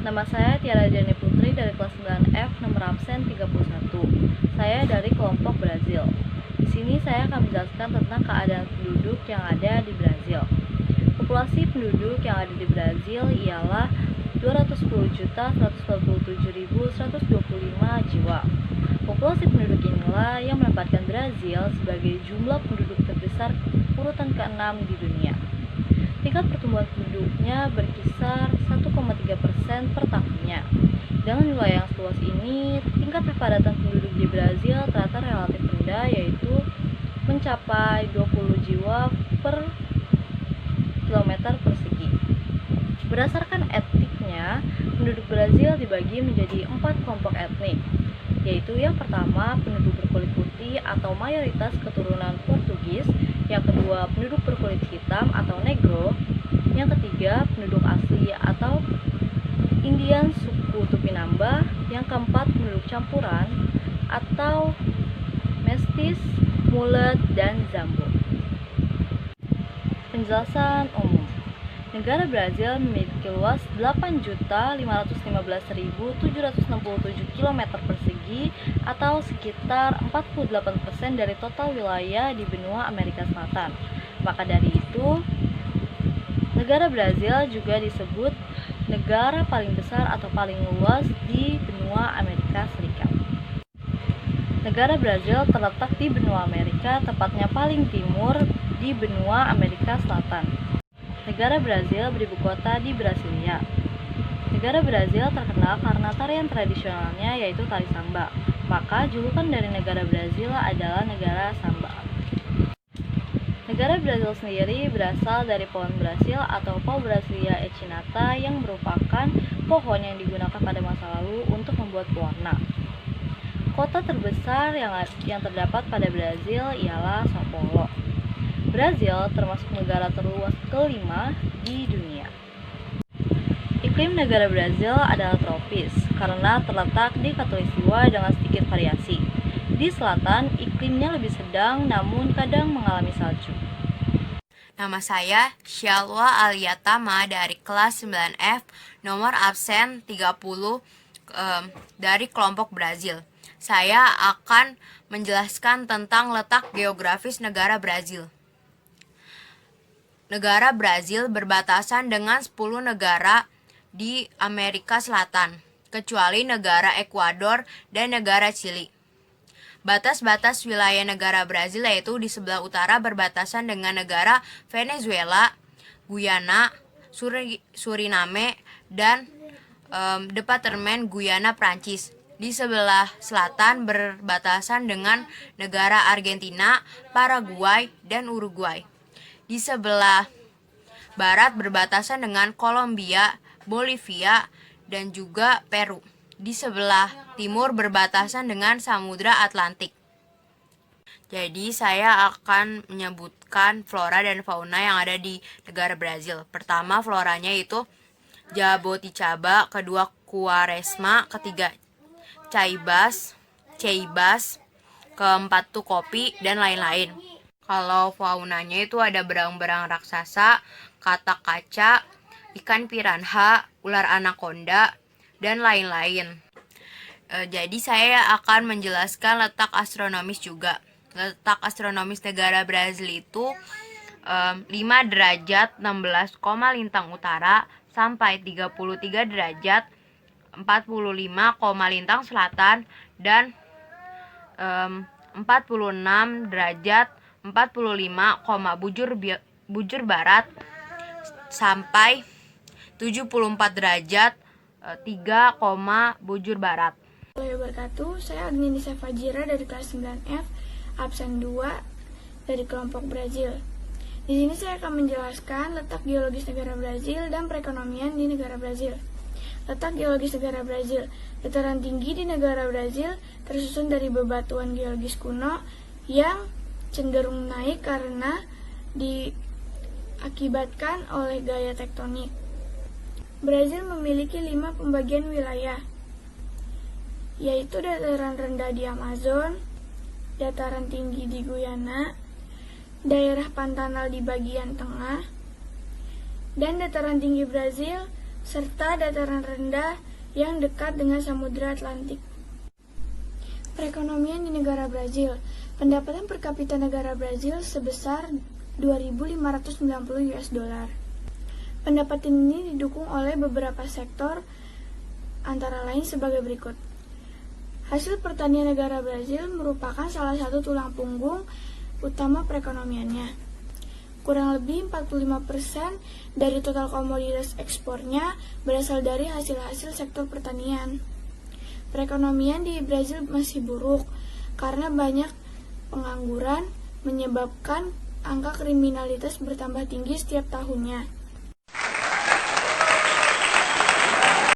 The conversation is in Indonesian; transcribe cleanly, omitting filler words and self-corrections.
Nama saya Tiara Jani Putri dari kelas 9F nomor absen 31. Saya dari kelompok Brazil. Di sini saya akan menjelaskan tentang keadaan penduduk yang ada di Brazil. Populasi penduduk yang ada di Brazil ialah 210.147.125 jiwa. Populasi penduduk inilah yang menempatkan Brazil sebagai jumlah penduduk terbesar urutan ke-6 di dunia. Tingkat pertumbuhan penduduknya berkisar 1,3% per tahunnya. Dengan wilayah yang seluas ini, tingkat kepadatan penduduk di Brazil ternyata relatif rendah, yaitu mencapai 20 jiwa per kilometer persegi. Berdasarkan etniknya, penduduk Brazil dibagi menjadi 4 kelompok etnik, yaitu yang pertama penduduk berkulit putih atau mayoritas keturunan Portugis, yang kedua penduduk berkulit hitam atau negro, yang ketiga penduduk asli atau Indian suku Tupinamba, yang keempat penduduk campuran atau Mestis, Mulet, dan Zambo. Penjelasan umum. Negara Brazil memiliki luas 8.515.767 km persegi atau sekitar 48% dari total wilayah di benua Amerika Selatan. Maka dari itu, negara Brazil juga disebut negara paling besar atau paling luas di benua Amerika Serikat. Negara Brazil terletak di benua Amerika, tepatnya paling timur di benua Amerika Selatan. Negara Brazil beribu kota di Brasilia. Negara Brazil terkenal karena tarian tradisionalnya yaitu tari samba. Maka julukan dari negara Brazil adalah negara samba. Negara Brazil sendiri berasal dari pohon Brasil atau Pau Brasilia echinata yang merupakan pohon yang digunakan pada masa lalu untuk membuat pewarna. Kota terbesar yang terdapat pada Brazil ialah Sao Paulo. Brazil termasuk negara terluas kelima di dunia. Iklim negara Brazil adalah tropis karena terletak di khatulistiwa dengan sedikit variasi. Di selatan, iklimnya lebih sedang namun kadang mengalami salju. Nama saya Shalwa Aliatama dari kelas 9F nomor absen 30 dari kelompok Brazil. Saya akan menjelaskan tentang letak geografis negara Brazil. Negara Brazil berbatasan dengan 10 negara di Amerika Selatan, kecuali negara Ekuador dan negara Chili. Batas-batas wilayah negara Brazil yaitu di sebelah utara berbatasan dengan negara Venezuela, Guyana, Suriname, dan Departemen Guyana Prancis. Di sebelah selatan berbatasan dengan negara Argentina, Paraguay, dan Uruguay. Di sebelah barat berbatasan dengan Kolombia, Bolivia, dan juga Peru. Di sebelah timur berbatasan dengan Samudra Atlantik. Jadi saya akan menyebutkan flora dan fauna yang ada di negara Brazil. Pertama floranya itu Jaboticaba, kedua Quaresma, ketiga Ceibas, keempat tuh kopi, dan lain-lain. Kalau faunanya itu ada berang-berang raksasa, katak kaca, ikan piranha, ular anaconda, dan lain-lain. Jadi saya akan menjelaskan letak astronomis juga. Letak astronomis negara Brazil itu 5 derajat 16, lintang utara sampai 33 derajat 45, lintang selatan dan 46 derajat 45, bujur barat sampai 74 derajat 3, bujur barat. Wabarakatuh, saya Agninisa Fajira dari kelas 9F absen 2 dari kelompok Brazil. Di sini saya akan menjelaskan letak geologis negara Brazil dan perekonomian di negara Brazil. Letak geologis negara Brazil. Dataran tinggi di negara Brazil tersusun dari bebatuan geologis kuno yang cenderung naik karena diakibatkan oleh gaya tektonik. Brazil memiliki 5 pembagian wilayah, yaitu dataran rendah di Amazon, dataran tinggi di Guyana, daerah pantanal di bagian tengah, dan dataran tinggi Brazil serta dataran rendah yang dekat dengan Samudra Atlantik. Perekonomian di negara Brazil. Pendapatan per kapita negara Brazil sebesar 2.590 US dollar. Pendapatan ini didukung oleh beberapa sektor, antara lain sebagai berikut. Hasil pertanian negara Brazil merupakan salah satu tulang punggung utama perekonomiannya. Kurang lebih 45% dari total komoditas ekspornya berasal dari hasil-hasil sektor pertanian. Perekonomian di Brazil masih buruk karena banyak pengangguran menyebabkan angka kriminalitas bertambah tinggi setiap tahunnya.